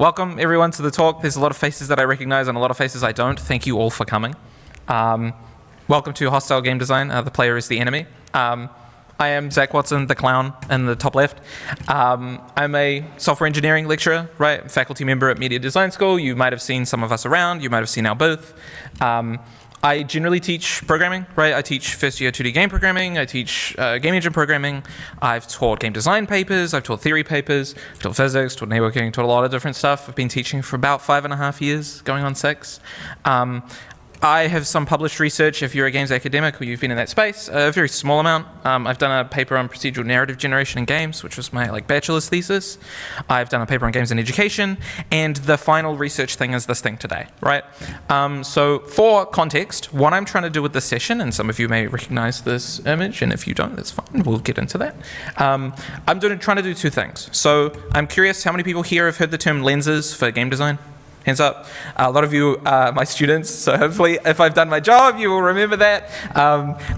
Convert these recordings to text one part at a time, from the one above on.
Welcome everyone to the talk. There's a lot of faces that I recognize and a lot of faces I don't. Thank you all for coming. Welcome to Hostile Game Design. The player is the enemy. I am Zac Watson, the clown in the top left. I'm a software engineering lecturer, right? Faculty member at Media Design School. You might have seen some of us around. You might have seen our booth. I generally teach programming, right? I teach first year 2D game programming. I teach game engine programming. I've taught game design papers. I've taught theory papers. I've taught physics, taught networking, taught a lot of different stuff. I've been teaching for about 5.5 years, going on 6. I have some published research if you're a games academic or you've been in that space, a very small amount. I've done a paper on procedural narrative generation in games, which was my bachelor's thesis. I've done a paper on games in education, and the final research thing is this thing today, right? So for context, what I'm trying to do with this session, and some of you may recognize this image, and if you don't, that's fine, we'll get into that. I'm trying to do two things. So I'm curious how many people here have heard the term lenses for game design? Hands up. A lot of you are my students, so hopefully if I've done my job, you will remember that.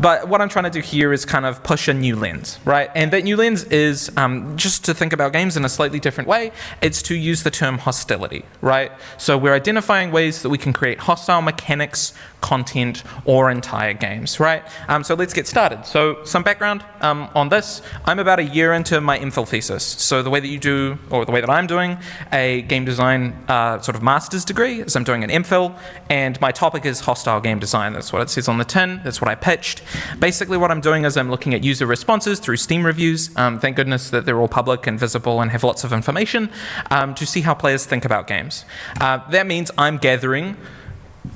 But what I'm trying to do here is kind of push a new lens, right? And that new lens is just to think about games in a slightly different way. It's to use the term hostility, right? So we're identifying ways that we can create hostile mechanics, content, or entire games, right? So let's get started. So some background on this. I'm about a year into my MPhil thesis. So the way that you do, or the way that I'm doing a game design sort of master's degree is I'm doing an MPhil, and my topic is hostile game design. That's what it says on the tin. That's what I pitched. Basically what I'm doing is I'm looking at user responses through Steam reviews. Thank goodness that they're all public and visible and have lots of information to see how players think about games. That means I'm gathering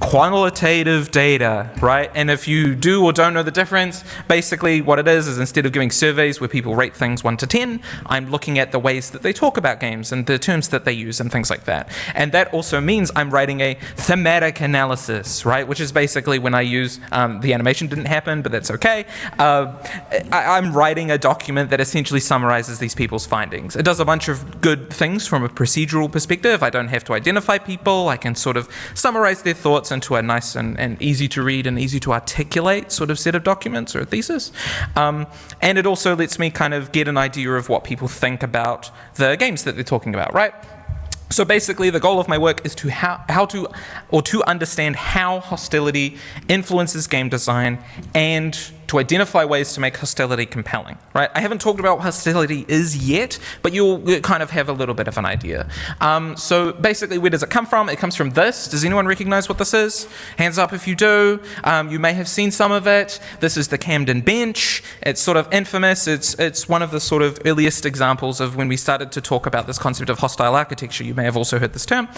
qualitative data, right? And if you do or don't know the difference, basically what it is instead of giving surveys where people rate things 1 to 10, I'm looking at the ways that they talk about games and the terms that they use and things like that. And that also means I'm writing a thematic analysis, right? Which is basically when I use, the animation didn't happen, but that's okay. I'm writing a document that essentially summarizes these people's findings. It does a bunch of good things from a procedural perspective. I don't have to identify people. I can sort of summarize their thoughts into a nice and easy to read and easy to articulate sort of set of documents or a thesis. And it also lets me kind of get an idea of what people think about the games that they're talking about, right? So basically the goal of my work is to to understand how hostility influences game design and to identify ways to make hostility compelling, right? I haven't talked about what hostility is yet, but you'll kind of have a little bit of an idea. So basically, where does it come from? It comes from this. Does anyone recognize what this is? Hands up if you do. You may have seen some of it. This is the Camden bench. It's sort of infamous. It's one of the sort of earliest examples of when we started to talk about this concept of hostile architecture. You may have also heard this term.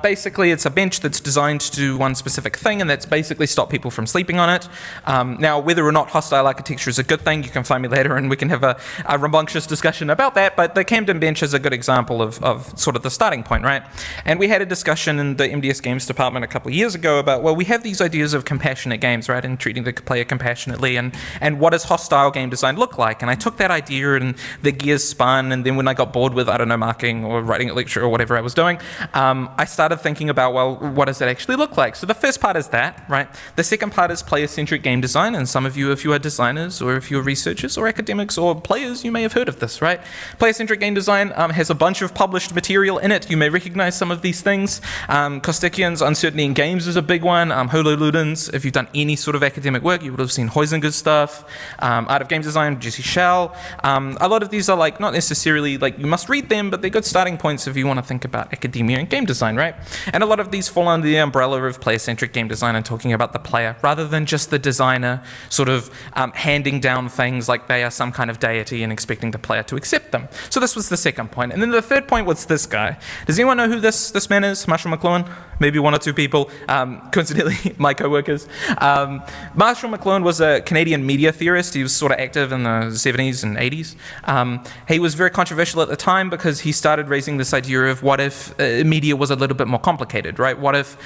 Basically, it's a bench that's designed to do one specific thing, and that's basically stop people from sleeping on it. Now, whether or not hostile architecture is a good thing, you can find me later and we can have a rambunctious discussion about that, but the Camden bench is a good example of sort of the starting point, right? And we had a discussion in the MDS Games department a couple of years ago about, well, we have these ideas of compassionate games, right, and treating the player compassionately, and what does hostile game design look like? And I took that idea and the gears spun, and then when I got bored with, I don't know, marking or writing a lecture or whatever I was doing, I started thinking about, well, what does that actually look like? So the first part is that, right? The second part is player-centric game design, and some of you, if you are designers or if you're researchers or academics or players, you may have heard of this, right? Player-centric game design has a bunch of published material in it. You may recognize some of these things. Kostikian's Uncertainty in Games is a big one. Holo Ludens, if you've done any sort of academic work, you would have seen Huizinger's stuff. Art of Game Design, Jesse Schell. A lot of these are not necessarily you must read them, but they're good starting points if you want to think about academia and game design, right? And a lot of these fall under the umbrella of player-centric game design and talking about the player rather than just the designer sort of handing down things like they are some kind of deity and expecting the player to accept them. So this was the second point. And then the third point was this guy. Does anyone know who this man is? Marshall McLuhan? Maybe one or two people. Coincidentally, my co-workers. Marshall McLuhan was a Canadian media theorist. He was sort of active in the 70s and 80s. He was very controversial at the time because he started raising this idea of what if media was a little bit more complicated, right? What if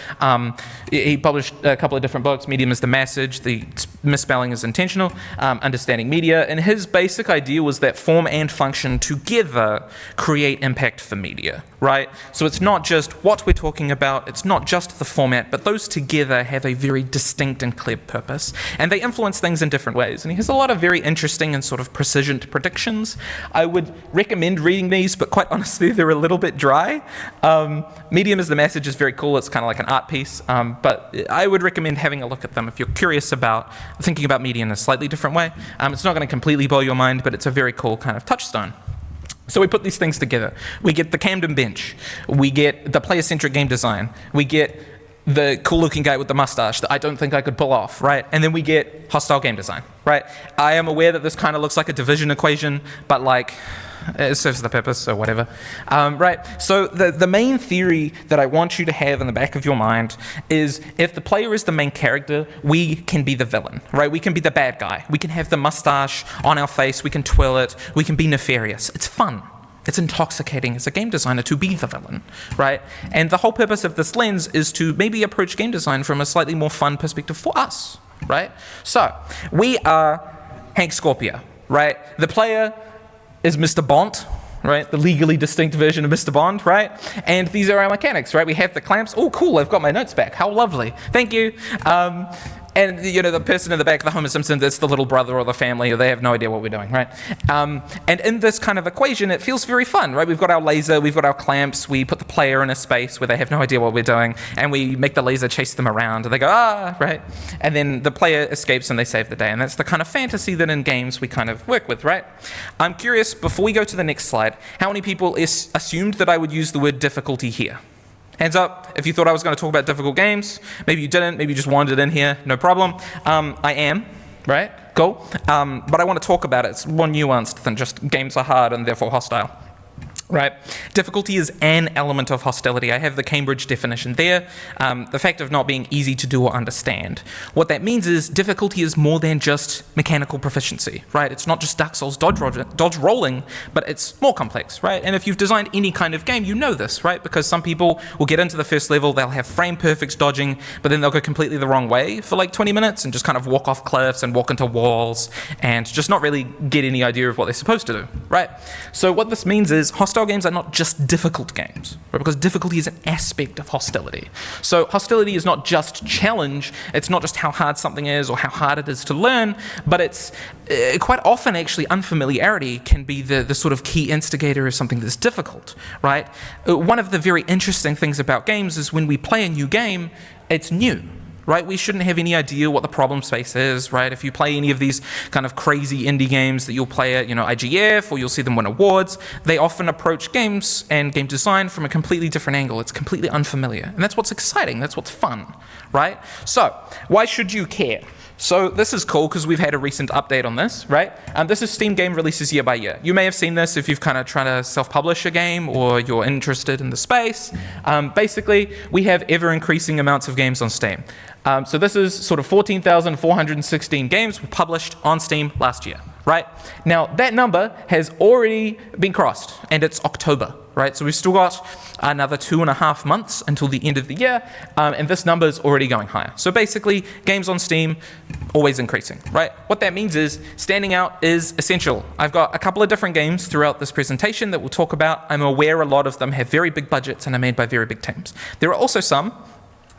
he published a couple of different books. Medium is the message. The misspelling is intentional, understanding media, and his basic idea was that form and function together create impact for media, right? So it's not just what we're talking about, it's not just the format, but those together have a very distinct and clear purpose, and they influence things in different ways. And he has a lot of very interesting and sort of precision predictions. I would recommend reading these, but quite honestly, they're a little bit dry. Medium as the message is very cool. It's kind of like an art piece, but I would recommend having a look at them if you're curious about thinking about media in a slightly different way. It's not going to completely blow your mind, but it's a very cool kind of touchstone. So we put these things together. We get the Camden bench. We get the player-centric game design. We get the cool-looking guy with the mustache that I don't think I could pull off, right? And then we get hostile game design, right? I am aware that this kind of looks like a division equation, but like, it serves the purpose, so whatever. Right, so the main theory that I want you to have in the back of your mind is if the player is the main character, we can be the villain, right? We can be the bad guy. We can have the mustache on our face. We can twirl it. We can be nefarious. It's fun. It's intoxicating as a game designer to be the villain, right? And the whole purpose of this lens is to maybe approach game design from a slightly more fun perspective for us, right? So we are Hank Scorpio, right? The player is Mr. Bond, right? The legally distinct version of Mr. Bond, right? And these are our mechanics, right? We have the clamps. Oh, cool, I've got my notes back. How lovely. Thank you. And, you know, the person in the back, the Homer Simpson, that's the little brother or the family, or they have no idea what we're doing, right? And in this kind of equation, it feels very fun, right? We've got our laser, we've got our clamps, we put the player in a space where they have no idea what we're doing, and we make the laser chase them around, and they go, ah, right? And then the player escapes and they save the day, and that's the kind of fantasy that in games we kind of work with, right? I'm curious, before we go to the next slide, how many people assumed that I would use the word difficulty here? Hands up if you thought I was going to talk about difficult games. Maybe you didn't. Maybe you just wandered in here. No problem. I am, right? Cool. But I want to talk about it. It's more nuanced than just games are hard and therefore hostile. Right? Difficulty is an element of hostility. I have the Cambridge definition there. The fact of not being easy to do or understand. What that means is difficulty is more than just mechanical proficiency, right? It's not just Dark Souls dodge rolling, but it's more complex, right? And if you've designed any kind of game, you know this, right? Because some people will get into the first level, they'll have frame perfect dodging, but then they'll go completely the wrong way for like 20 minutes and just kind of walk off cliffs and walk into walls and just not really get any idea of what they're supposed to do, right? So what this means is hostile games are not just difficult games, right? Because difficulty is an aspect of hostility. So hostility is not just challenge, it's not just how hard something is or how hard it is to learn, but it's quite often actually unfamiliarity can be the sort of key instigator of something that's difficult, right? One of the very interesting things about games is when we play a new game, it's new. Right? We shouldn't have any idea what the problem space is, right? If you play any of these kind of crazy indie games that you'll play at, IGF, or you'll see them win awards, they often approach games and game design from a completely different angle. It's completely unfamiliar. And that's what's exciting. That's what's fun, right? So, why should you care? So this is cool because we've had a recent update on this, right? This is Steam game releases year by year. You may have seen this if you've kind of tried to self-publish a game or you're interested in the space. Basically, we have ever-increasing amounts of games on Steam. So this is sort of 14,416 games were published on Steam last year, right? Now, that number has already been crossed, and it's October, right? So we've still got another 2.5 months until the end of the year, and this number is already going higher. So basically, games on Steam, always increasing, right? What that means is standing out is essential. I've got a couple of different games throughout this presentation that we'll talk about. I'm aware a lot of them have very big budgets and are made by very big teams. There are also some,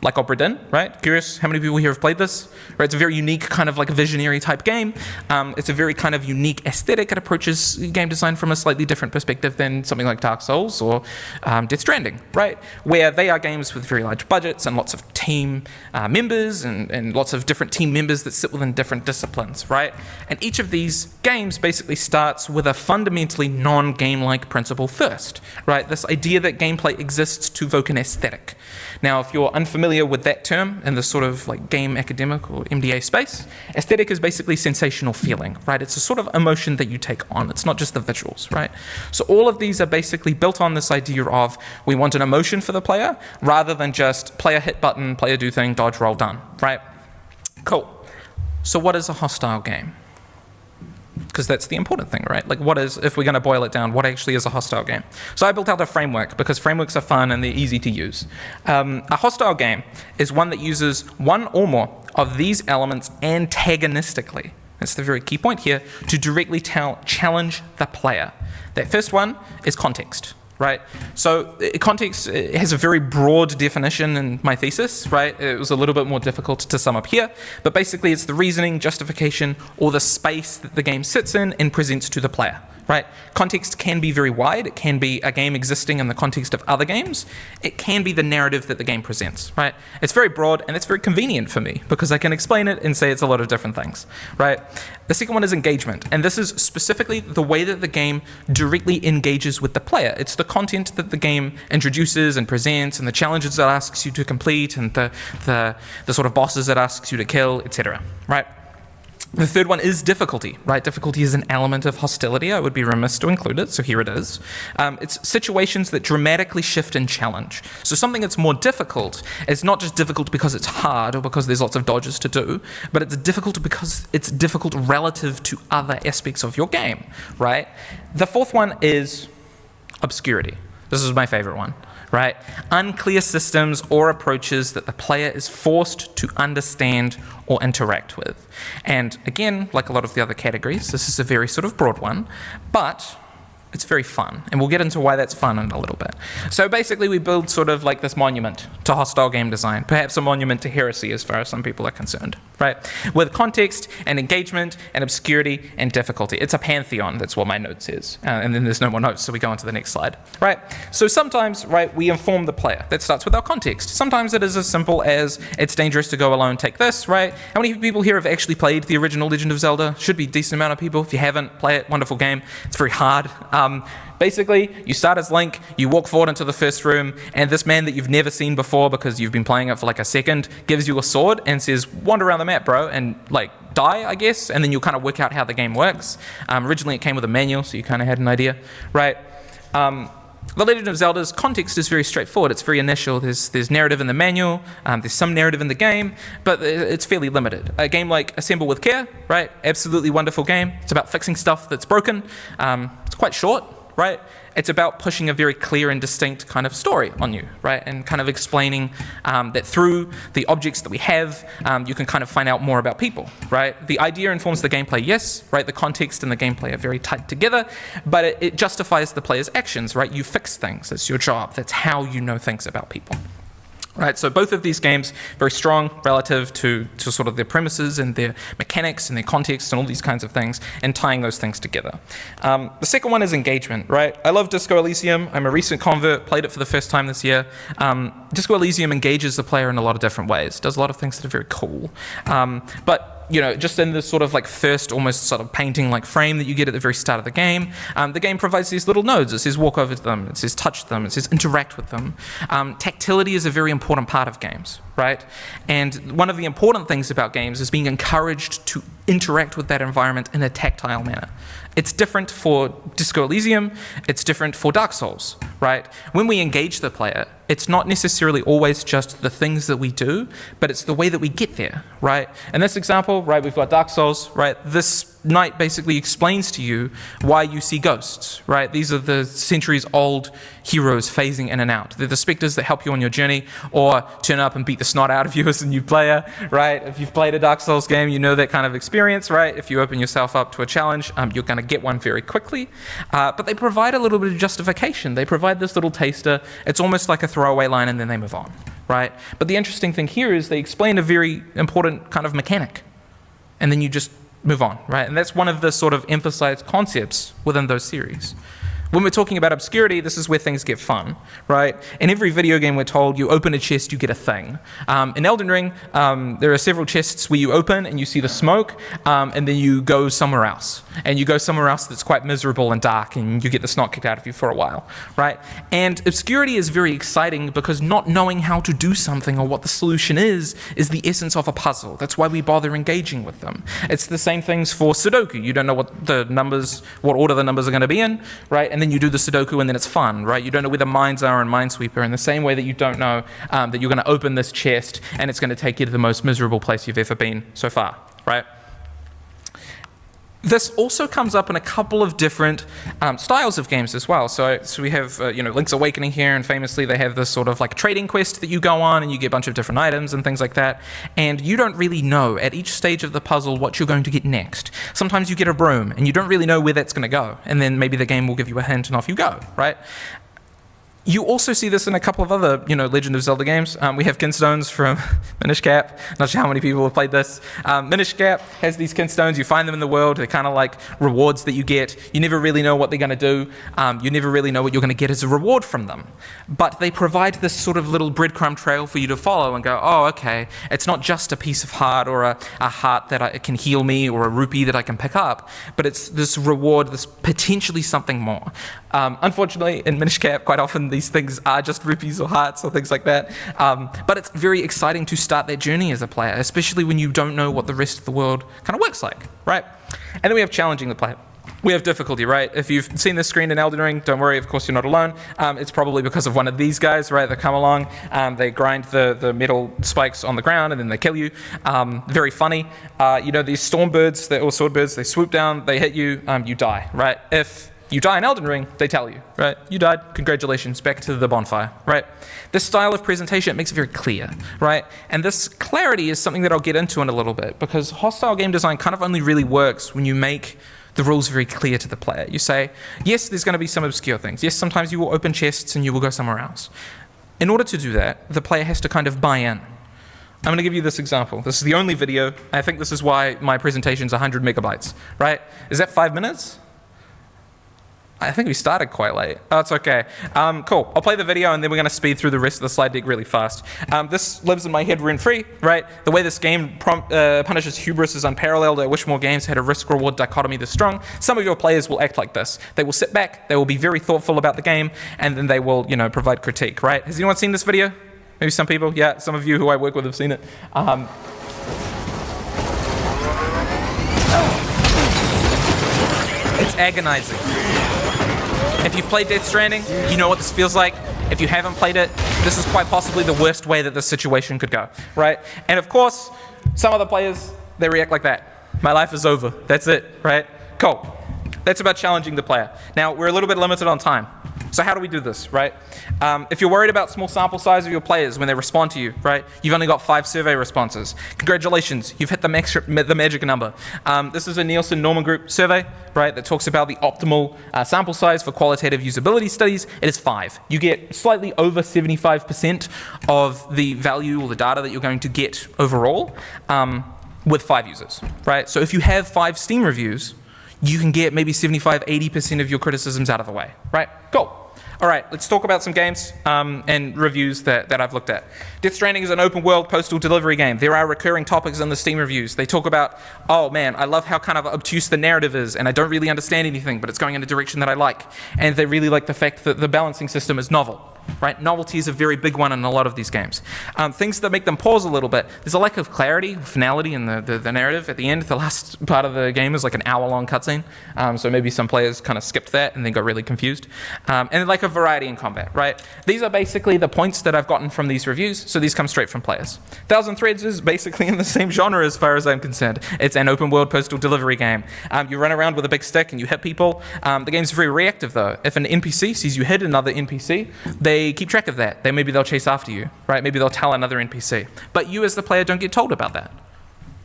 like Opera Dinn, right? Curious how many people here have played this? Right? It's a very unique kind of like visionary type game. It's a very kind of unique aesthetic. It approaches game design from a slightly different perspective than something like Dark Souls or Death Stranding, right? Where they are games with very large budgets and lots of team members and lots of different team members that sit within different disciplines, right? And each of these games basically starts with a fundamentally non-game-like principle first, right? This idea that gameplay exists to evoke an aesthetic. Now, if you're unfamiliar with that term in the sort of like game academic or MDA space, aesthetic is basically sensational feeling, right? It's a sort of emotion that you take on. It's not just the visuals, right? So all of these are basically built on this idea of we want an emotion for the player rather than just player hit button, player do thing, dodge, roll, done, right? Cool. So what is a hostile game? Because that's the important thing, right? Like what is, if we're going to boil it down, what actually is a hostile game? So I built out a framework because frameworks are fun and they're easy to use. A hostile game is one that uses one or more of these elements antagonistically, that's the very key point here, to directly challenge the player. That first one is context. Right, so context has a very broad definition in my thesis, right? It was a little bit more difficult to sum up here, but basically it's the reasoning, justification, or the space that the game sits in and presents to the player, right? Context can be very wide. It can be a game existing in the context of other games. It can be the narrative that the game presents, right? It's very broad, and it's very convenient for me because I can explain it and say it's a lot of different things, right? The second one is engagement, and this is specifically the way that the game directly engages with the player. It's the content that the game introduces and presents, and the challenges it asks you to complete, and the sort of bosses it asks you to kill, etc., right? The third one is difficulty, right? Difficulty is an element of hostility. I would be remiss to include it, so here it is. It's situations that dramatically shift and challenge. So something that's more difficult is not just difficult because it's hard or because there's lots of dodges to do, but it's difficult because it's difficult relative to other aspects of your game, right? The fourth one is obscurity. This is my favorite one. Right? Unclear systems or approaches that the player is forced to understand or interact with. And again, like a lot of the other categories, this is a very sort of broad one, but it's very fun, and we'll get into why that's fun in a little bit. So basically we build sort of like this monument to hostile game design, perhaps a monument to heresy as far as some people are concerned, right? With context and engagement and obscurity and difficulty. It's a pantheon, that's what my note says. And then there's no more notes, so we go on to the next slide, right? So sometimes, right, we inform the player. That starts with our context. Sometimes it is as simple as it's dangerous to go alone, take this, right? How many people here have actually played the original Legend of Zelda? Should be a decent amount of people. If you haven't, play it, wonderful game. It's very hard. Basically, you start as Link, you walk forward into the first room, and this man that you've never seen before because you've been playing it for like a second gives you a sword and says, wander around the map, bro, and like die, I guess, and then you'll kind of work out how the game works. Originally, it came with a manual, so you kind of had an idea, right? The Legend of Zelda's context is very straightforward. It's very initial. There's narrative in the manual. There's some narrative in the game, but it's fairly limited. A game like Assemble with Care, right? Absolutely wonderful game. It's about fixing stuff that's broken. It's quite short, right? It's about pushing a very clear and distinct kind of story on you, right? And kind of explaining that through the objects that we have, you can kind of find out more about people, right? The idea informs the gameplay, yes, right? The context and the gameplay are very tight together, but it justifies the player's actions, right? You fix things. That's your job. That's how you know things about people. Right, so both of these games very strong relative to sort of their premises and their mechanics and their context and all these kinds of things, and tying those things together. The second one is engagement, right? I love Disco Elysium. I'm a recent convert, played it for the first time this year. Disco Elysium engages the player in a lot of different ways, does a lot of things that are very cool. But you know, just in this sort of like first almost sort of painting like frame that you get at the very start of the game provides these little nodes. It says walk over to them, it says touch them, it says interact with them. Tactility is a very important part of games, right? And one of the important things about games is being encouraged to interact with that environment in a tactile manner. It's different for Disco Elysium, it's different for Dark Souls, right? When we engage the player, it's not necessarily always just the things that we do, but it's the way that we get there, right? In this example, right, we've got Dark Souls, right? This knight basically explains to you why you see ghosts, right? These are the centuries-old heroes phasing in and out. They're the specters that help you on your journey or turn up and beat the snot out of you as a new player, right? If you've played a Dark Souls game, you know that kind of experience, right? If you open yourself up to a challenge, you're going to get one very quickly. But they provide a little bit of justification. They provide this little taster. It's almost like a throwaway line and then they move on, right? But the interesting thing here is they explain a very important kind of mechanic and then you just move on, right? And that's one of the sort of emphasized concepts within those series. When we're talking about obscurity, this is where things get fun, right? In every video game, we're told you open a chest, you get a thing. In Elden Ring, there are several chests where you open and you see the smoke, and then you go somewhere else. And you go somewhere else that's quite miserable and dark, and you get the snot kicked out of you for a while, right? And obscurity is very exciting because not knowing how to do something or what the solution is the essence of a puzzle. That's why we bother engaging with them. It's the same things for Sudoku. You don't know what order the numbers are going to be in, right? And then you do the Sudoku and then it's fun, right? You don't know where the mines are in Minesweeper in the same way that you don't know that you're going to open this chest and it's going to take you to the most miserable place you've ever been so far, right? This also comes up in a couple of different styles of games as well. So we have, Link's Awakening here, and famously they have this sort of like trading quest that you go on, and you get a bunch of different items and things like that. And you don't really know at each stage of the puzzle what you're going to get next. Sometimes you get a broom, and you don't really know where that's going to go. And then maybe the game will give you a hint, and off you go, right? You also see this in a couple of other, Legend of Zelda games. We have kinstones from Minish Cap. Not sure how many people have played this. Minish Cap has these kinstones. You find them in the world. They're kind of like rewards that you get. You never really know what they're going to do. You never really know what you're going to get as a reward from them. But they provide this sort of little breadcrumb trail for you to follow and go, oh, okay, it's not just a piece of heart or a heart that can heal me or a rupee that I can pick up, but it's this reward, this potentially something more. Unfortunately, in Minish Cap, quite often these things are just rupees or hearts or things like that. But it's very exciting to start that journey as a player, especially when you don't know what the rest of the world kind of works like, right? And then we have challenging the player. We have difficulty, right? If you've seen this screen in Elden Ring, don't worry, of course you're not alone. It's probably because of one of these guys, right, that come along. They grind the metal spikes on the ground and then they kill you. Very funny. These storm birds, or sword birds, they swoop down, they hit you, you die, right? If you die in Elden Ring, they tell you, right? You died, congratulations, back to the bonfire, right? This style of presentation, it makes it very clear, right? And this clarity is something that I'll get into in a little bit, because hostile game design kind of only really works when you make the rules very clear to the player. You say, yes, there's going to be some obscure things. Yes, sometimes you will open chests and you will go somewhere else. In order to do that, the player has to kind of buy in. I'm going to give you this example. This is the only video. I think this is why my presentation is 100 megabytes, right? Is that 5 minutes? I think we started quite late. Oh, it's okay. Cool. I'll play the video and then we're going to speed through the rest of the slide deck really fast. This lives in my head rent-free, right? The way this game punishes hubris is unparalleled. I wish more games had a risk-reward dichotomy this strong. Some of your players will act like this. They will sit back, they will be very thoughtful about the game, and then they will, provide critique, right? Has anyone seen this video? Maybe some people? Yeah, some of you who I work with have seen it. It's agonizing. If you've played Death Stranding, you know what this feels like. If you haven't played it, this is quite possibly the worst way that this situation could go, right? And of course, some other players, they react like that. My life is over. That's it, right? Cool. That's about challenging the player. Now, we're a little bit limited on time. So how do we do this, right? If you're worried about small sample size of your players when they respond to you, right? You've only got 5 survey responses. Congratulations, you've hit the magic number. This is a Nielsen Norman Group survey, right, that talks about the optimal sample size for qualitative usability studies. It is 5. You get slightly over 75% of the value or the data that you're going to get overall with 5 users, right? So if you have 5 Steam reviews, you can get maybe 75, 80% of your criticisms out of the way, right? Cool. All right, let's talk about some games and reviews that I've looked at. Death Stranding is an open world postal delivery game. There are recurring topics in the Steam reviews. They talk about, oh man, I love how kind of obtuse the narrative is, and I don't really understand anything, but it's going in a direction that I like. And they really like the fact that the balancing system is novel. Right? Novelty is a very big one in a lot of these games. Things that make them pause a little bit. There's a lack of clarity, finality in the narrative. At the end, the last part of the game is like an hour-long cutscene. So maybe some players kind of skipped that and then got really confused. And like a variety in combat, right? These are basically the points that I've gotten from these reviews. So these come straight from players. Thousand Threads is basically in the same genre as far as I'm concerned. It's an open-world postal delivery game. You run around with a big stick and you hit people. The game's very reactive though. If an NPC sees you hit another NPC, they keep track of that. Maybe they'll chase after you, right? Maybe they'll tell another NPC. But you as the player don't get told about that,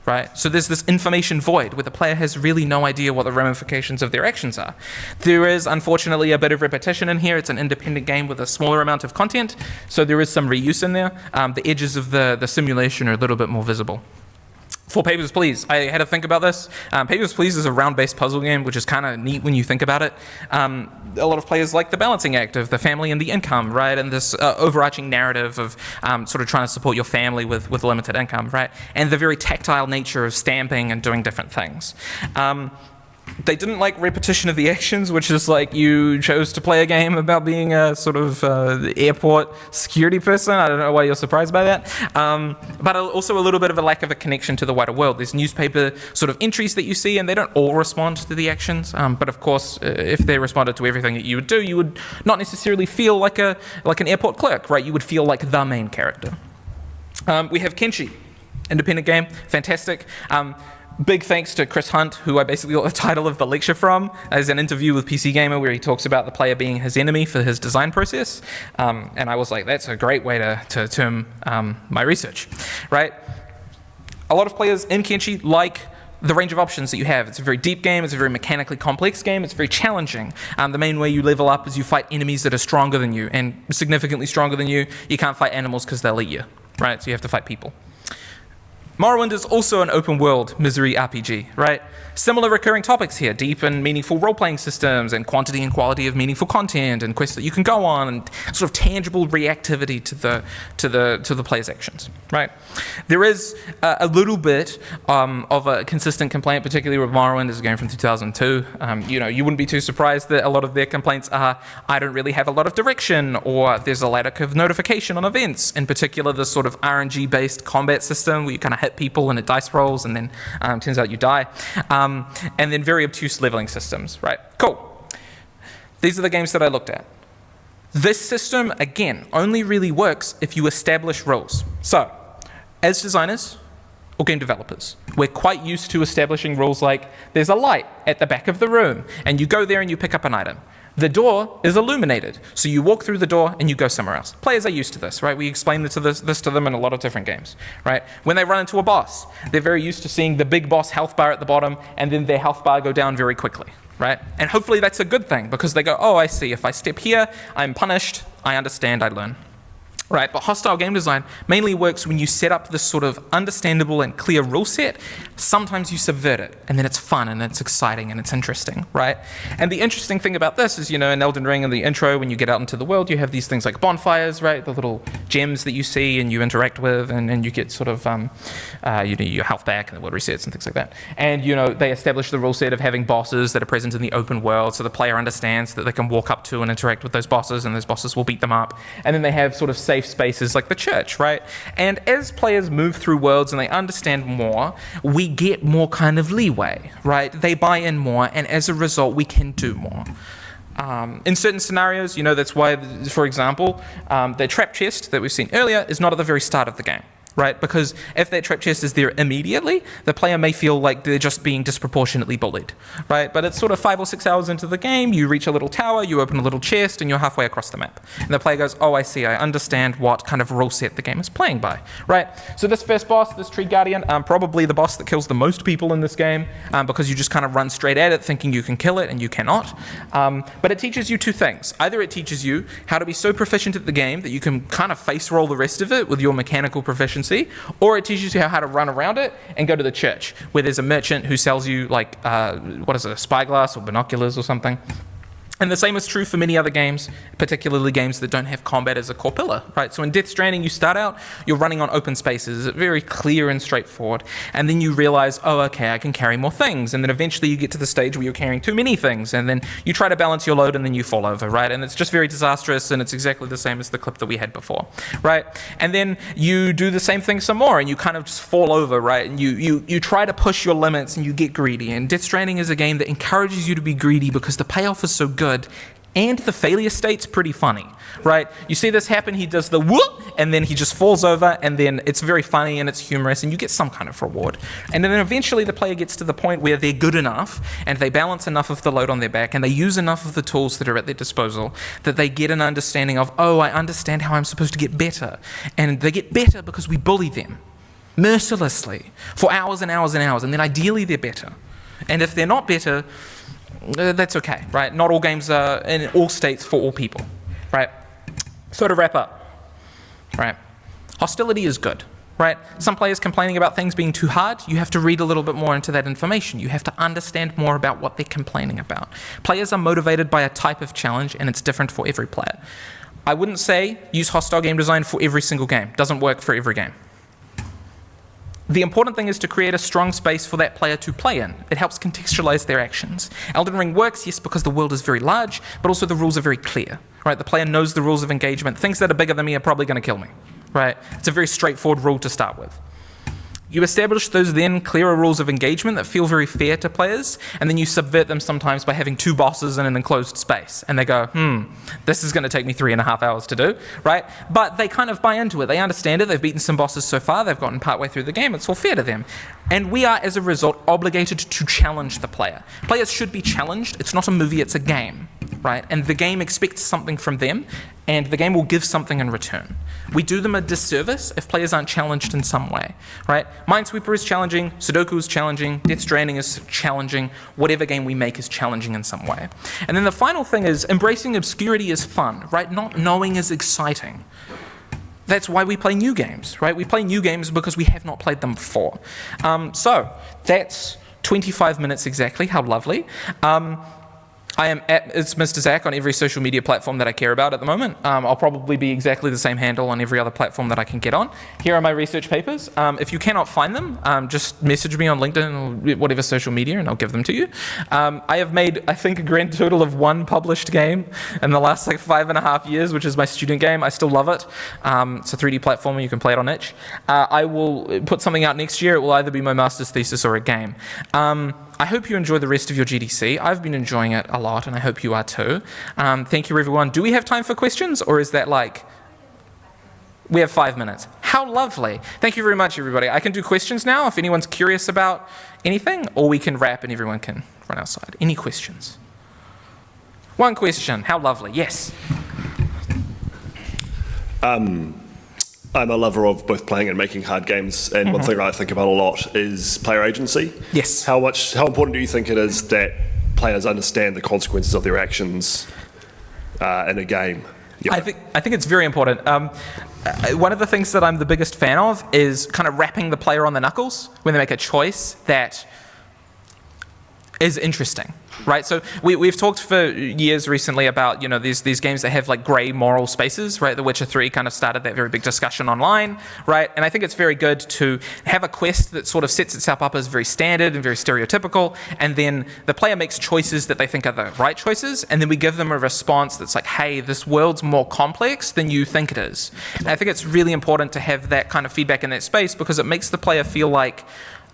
right? So there's this information void where the player has really no idea what the ramifications of their actions are. There is, unfortunately, a bit of repetition in here. It's an independent game with a smaller amount of content, so there is some reuse in there. The edges of the simulation are a little bit more visible. For Papers, Please, I had to think about this. Papers, Please is a round-based puzzle game, which is kind of neat when you think about it. A lot of players like the balancing act of the family and the income, right? And this overarching narrative of sort of trying to support your family with limited income, right? And the very tactile nature of stamping and doing different things. They didn't like repetition of the actions, which is like you chose to play a game about being a sort of airport security person. I don't know why you're surprised by that. But also a little bit of a lack of a connection to the wider world. There's newspaper sort of entries that you see, and they don't all respond to the actions. But of course, if they responded to everything that you would do, you would not necessarily feel like an airport clerk, right? You would feel like the main character. We have Kenshi, independent game, fantastic. Big thanks to Chris Hunt, who I basically got the title of the lecture from, as an interview with PC Gamer where he talks about the player being his enemy for his design process. And I was like, that's a great way to term my research, right? A lot of players in Kenshi like the range of options that you have. It's a very deep game, it's a very mechanically complex game, it's very challenging. The main way you level up is you fight enemies that are stronger than you, and significantly stronger than you. You can't fight animals because they'll eat you, right? So you have to fight people. Morrowind is also an open world misery RPG, right? Similar recurring topics here, deep and meaningful role-playing systems and quantity and quality of meaningful content and quests that you can go on and sort of tangible reactivity to the player's actions, right? There is a little bit of a consistent complaint, particularly with Morrowind as a game from 2002. You wouldn't be too surprised that a lot of their complaints are, I don't really have a lot of direction, or there's a lack of notification on events, in particular the sort of RNG-based combat system where you kind of hit people and it dice rolls and then turns out you die. And then very obtuse leveling systems, right? Cool. These are the games that I looked at. This system, again, only really works if you establish rules. So, as designers or game developers, we're quite used to establishing rules like there's a light at the back of the room and you go there and you pick up an item. The door is illuminated, so you walk through the door and you go somewhere else. Players are used to this, right? We explain this to them in a lot of different games, right? When they run into a boss, they're very used to seeing the big boss health bar at the bottom and then their health bar go down very quickly, right? And hopefully that's a good thing because they go, oh, I see, if I step here, I'm punished, I understand, I learn. Right, but hostile game design mainly works when you set up this sort of understandable and clear rule set. Sometimes you subvert it, and then it's fun, and it's exciting, and it's interesting, right? And the interesting thing about this is, in Elden Ring in the intro, when you get out into the world, you have these things like bonfires, right? The little gems that you see and you interact with, and you get sort of, your health back, and the world resets, and things like that. And, they establish the rule set of having bosses that are present in the open world, so the player understands that they can walk up to and interact with those bosses, and those bosses will beat them up. And then they have sort of safe spaces like the church, right? And as players move through worlds and they understand more, we get more kind of leeway, right? They buy in more, and as a result, we can do more. In certain scenarios, that's why, for example, the trap chest that we've seen earlier is not at the very start of the game. Right? Because if that trap chest is there immediately, the player may feel like they're just being disproportionately bullied, right? But it's sort of 5 or 6 hours into the game, you reach a little tower, you open a little chest, and you're halfway across the map. And the player goes, oh, I see, I understand what kind of rule set the game is playing by, right? So this first boss, this Tree Guardian, probably the boss that kills the most people in this game, because you just kind of run straight at it thinking you can kill it, and you cannot. But it teaches you two things. Either it teaches you how to be so proficient at the game that you can kind of face roll the rest of it with your mechanical proficiency, or it teaches you how to run around it and go to the church, where there's a merchant who sells you a spyglass or binoculars or something. And the same is true for many other games, particularly games that don't have combat as a core pillar, right? So in Death Stranding, you start out, you're running on open spaces, very clear and straightforward, and then you realize, oh, okay, I can carry more things, and then eventually you get to the stage where you're carrying too many things, and then you try to balance your load, and then you fall over, right? And it's just very disastrous, and it's exactly the same as the clip that we had before, right? And then you do the same thing some more, and you kind of just fall over, right? And you try to push your limits, and you get greedy, and Death Stranding is a game that encourages you to be greedy because the payoff is so good, and the failure state's pretty funny, right? You see this happen, he does the whoop, and then he just falls over, and then it's very funny and it's humorous, and you get some kind of reward. And then eventually the player gets to the point where they're good enough, and they balance enough of the load on their back, and they use enough of the tools that are at their disposal, that they get an understanding of, oh, I understand how I'm supposed to get better. And they get better because we bully them mercilessly for hours and hours and hours, and then ideally they're better. And if they're not better, that's okay, right? Not all games are in all states for all people, right? So to wrap up, right? Hostility is good, right? Some players complaining about things being too hard, you have to read a little bit more into that information. You have to understand more about what they're complaining about. Players are motivated by a type of challenge, and it's different for every player. I wouldn't say use hostile game design for every single game. Doesn't work for every game. The important thing is to create a strong space for that player to play in. It helps contextualize their actions. Elden Ring works, yes, because the world is very large, but also the rules are very clear, right? The player knows the rules of engagement. Things that are bigger than me are probably going to kill me, right? It's a very straightforward rule to start with. You establish those then clearer rules of engagement that feel very fair to players, and then you subvert them sometimes by having 2 bosses in an enclosed space. And they go, this is going to take me 3.5 hours to do, right? But they kind of buy into it. They understand it. They've beaten some bosses so far. They've gotten partway through the game. It's all fair to them. And we are, as a result, obligated to challenge the player. Players should be challenged. It's not a movie, it's a game, right? And the game expects something from them, and the game will give something in return. We do them a disservice if players aren't challenged in some way, right? Minesweeper is challenging, Sudoku is challenging, Death Stranding is challenging, whatever game we make is challenging in some way. And then the final thing is embracing obscurity is fun, right? Not knowing is exciting. That's why we play new games, right? We play new games because we have not played them before. So that's 25 minutes exactly, how lovely. It's Mr. Zac on every social media platform that I care about at the moment. I'll probably be exactly the same handle on every other platform that I can get on. Here are my research papers. If you cannot find them, just message me on LinkedIn or whatever social media and I'll give them to you. I have made, I think, a grand total of 1 published game in the last 5.5 years, which is my student game. I still love it. It's a 3D platformer. You can play it on itch. I will put something out next year. It will either be my master's thesis or a game. I hope you enjoy the rest of your GDC. I've been enjoying it a lot, and I hope you are too. Thank you, everyone. Do we have time for questions, or is that we have 5 minutes? How lovely. Thank you very much, everybody. I can do questions now if anyone's curious about anything, or we can wrap and everyone can run outside. Any questions? 1 question. How lovely. Yes. I'm a lover of both playing and making hard games, and one thing I think about a lot is player agency. Yes. How important do you think it is that players understand the consequences of their actions in a game? Yeah. I think it's very important. One of the things that I'm the biggest fan of is kind of rapping the player on the knuckles when they make a choice that is interesting, right? So we've talked for years recently about, these games that have grey moral spaces, right? The Witcher 3 kind of started that very big discussion online, right? And I think it's very good to have a quest that sort of sets itself up as very standard and very stereotypical, and then the player makes choices that they think are the right choices, and then we give them a response that's like, hey, this world's more complex than you think it is. And I think it's really important to have that kind of feedback in that space because it makes the player feel like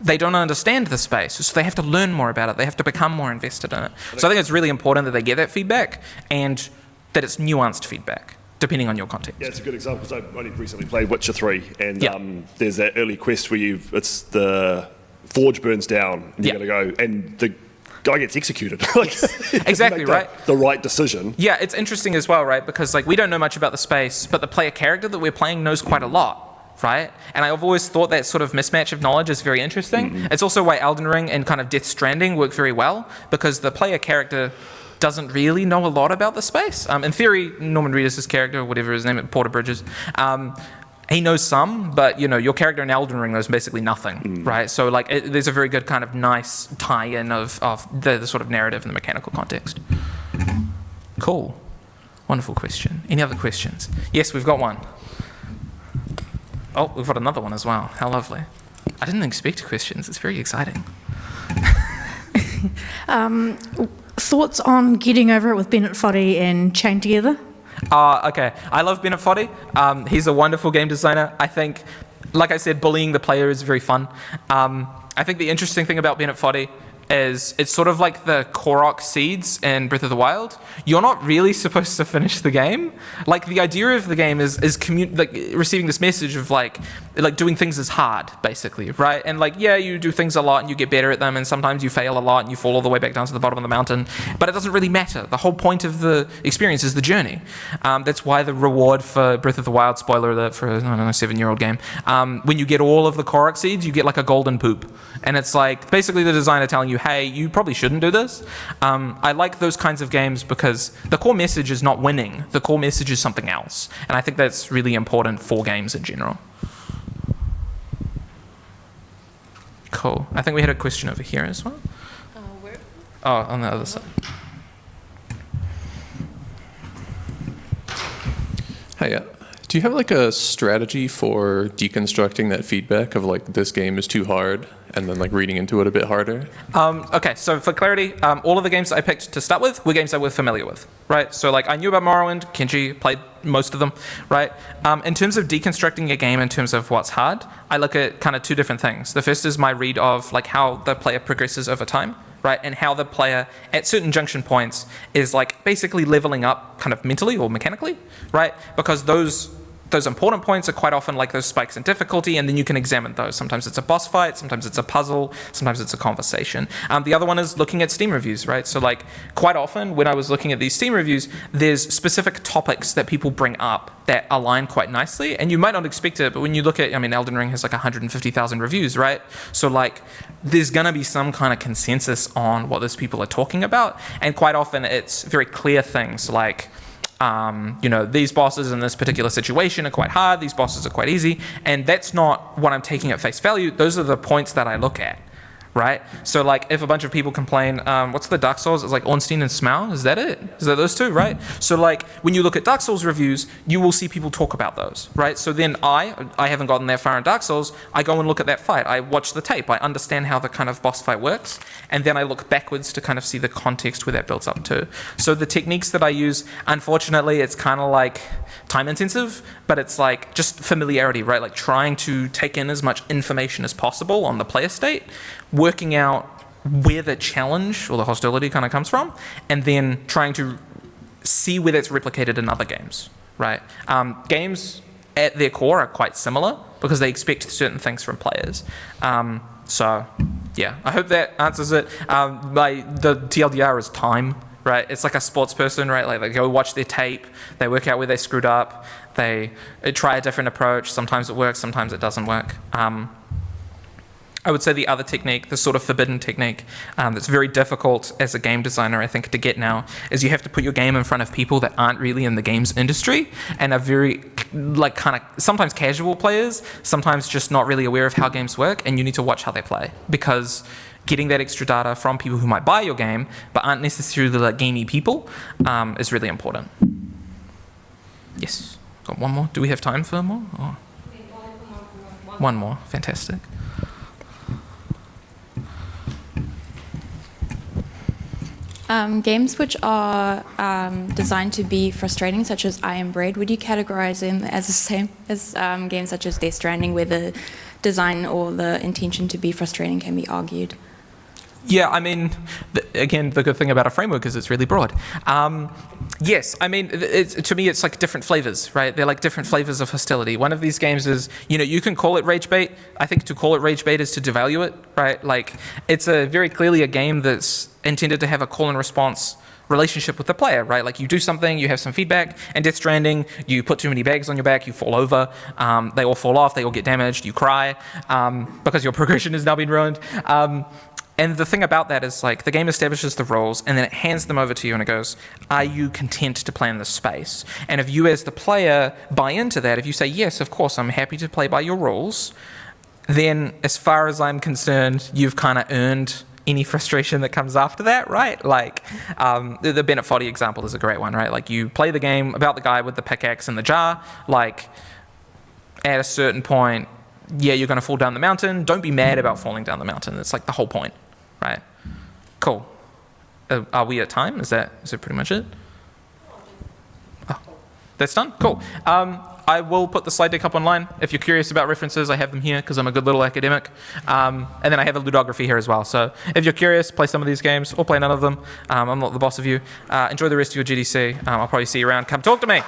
they don't understand the space, so they have to learn more about it. They have to become more invested in it. So I think it's really important that they get that feedback and that it's nuanced feedback, depending on your context. Yeah, it's a good example because I only recently played Witcher 3, and there's that early quest where it's the forge burns down, and you got to go, and the guy gets executed. Exactly, right? The right decision. Yeah, it's interesting as well, right? Because we don't know much about the space, but the player character that we're playing knows quite a lot. Right? And I've always thought that sort of mismatch of knowledge is very interesting. It's also why Elden Ring and kind of Death Stranding work very well, because the player character doesn't really know a lot about the space. In theory, Norman Reedus' character, or whatever his name is, Porter Bridges, he knows some, but your character in Elden Ring knows basically nothing, right? So there's a very good kind of nice tie-in of the sort of narrative and the mechanical context. Cool. Wonderful question. Any other questions? Yes, we've got one. Oh, we've got another one as well. How lovely. I didn't expect questions. It's very exciting. Thoughts on getting over it with Bennett Foddy and Chained Together? Okay. I love Bennett Foddy. He's a wonderful game designer. I think, like I said, bullying the player is very fun. I think the interesting thing about Bennett Foddy is it's sort of like the Korok seeds in Breath of the Wild. You're not really supposed to finish the game. The idea of the game is receiving this message of doing things is hard, basically, right? And you do things a lot and you get better at them, and sometimes you fail a lot and you fall all the way back down to the bottom of the mountain, but it doesn't really matter. The whole point of the experience is the journey. That's why the reward for Breath of the Wild, spoiler alert for a 7-year-old game, when you get all of the Korok seeds, you get a golden poop. And it's basically the designer telling you, hey, you probably shouldn't do this. I like those kinds of games because the core message is not winning. The core message is something else. And I think that's really important for games in general. Cool. I think we had a question over here as well. Where? Oh, on the other side. Hey, Do you have like a strategy for deconstructing that feedback of like this game is too hard and then like reading into it a bit harder? Okay, so for clarity, all of the games I picked to start with were games I was familiar with, right? So like I knew about Morrowind, Kenji, played most of them, right? In terms of deconstructing a game in terms of what's hard, I look at kind of two different things. The first is my read of like how the player progresses over time, right? And how the player at certain junction points is like basically leveling up kind of mentally or mechanically, right? Because those important points are quite often like those spikes in difficulty, and then you can examine those. Sometimes it's a boss fight, sometimes it's a puzzle, sometimes it's a conversation. The other one is looking at Steam reviews, right? So like quite often when I was looking at these Steam reviews, there's specific topics that people bring up that align quite nicely, and you might not expect it, but when you look at, I mean, Elden Ring has like 150,000 reviews, right? So like there's gonna be some kind of consensus on what those people are talking about, and quite often it's very clear things like, these bosses in this particular situation are quite hard, these bosses are quite easy, and that's not what I'm taking at face value. Those are the points that I look at, right? So like if a bunch of people complain, what's the Dark Souls? It's like Ornstein and Smaug, is that it? Is that those two, right? So like when you look at Dark Souls reviews, you will see people talk about those, right? So then I haven't gotten that far in Dark Souls, I go and look at that fight, I watch the tape, I understand how the kind of boss fight works, and then I look backwards to kind of see the context where that builds up to. So the techniques that I use, unfortunately, it's kind of like time intensive, but it's like just familiarity, right? Like trying to take in as much information as possible on the player state, working out where the challenge or the hostility kind of comes from, and then trying to see where that's replicated in other games, right? Games at their core are quite similar because they expect certain things from players. So yeah, I hope that answers it. The TLDR is time, right? It's like a sports person, right? Like they go watch their tape, they work out where they screwed up, they try a different approach. Sometimes it works, sometimes it doesn't work. I would say the other technique, the sort of forbidden technique, that's very difficult as a game designer, I think, to get now, is you have to put your game in front of people that aren't really in the games industry and are very, like, kind of sometimes casual players, sometimes just not really aware of how games work, and you need to watch how they play, because getting that extra data from people who might buy your game but aren't necessarily like gamey people is really important. Yes, got one more. Do we have time for more? Or? One more, fantastic. Games which are designed to be frustrating, such as I Am Bread, would you categorize them as the same as games such as Death Stranding, where the design or the intention to be frustrating can be argued? Yeah, I mean, again, the good thing about a framework is it's really broad. Yes, I mean, to me, it's like different flavors, right? They're like different flavors of hostility. One of these games is, you can call it rage bait. I think to call it rage bait is to devalue it, right? Like, it's very clearly a game that's intended to have a call and response relationship with the player, right? Like you do something, you have some feedback, and Death Stranding, you put too many bags on your back, you fall over, they all fall off, they all get damaged, you cry, because your progression has now been ruined. And the thing about that is, like, the game establishes the rules and then it hands them over to you and it goes, are you content to play in this space? And if you as the player buy into that, if you say, yes, of course, I'm happy to play by your rules, then as far as I'm concerned, you've kind of earned any frustration that comes after that, right? Like, the Bennett Foddy example is a great one, right? Like, you play the game about the guy with the pickaxe in the jar, like, at a certain point, yeah, you're going to fall down the mountain. Don't be mad about falling down the mountain. It's like the whole point, right? Cool. Are we at time? Is that pretty much it? Oh, that's done? Cool. I will put the slide deck up online. If you're curious about references, I have them here because I'm a good little academic. And then I have a ludography here as well. So if you're curious, play some of these games or play none of them. I'm not the boss of you. Enjoy the rest of your GDC. I'll probably see you around. Come talk to me.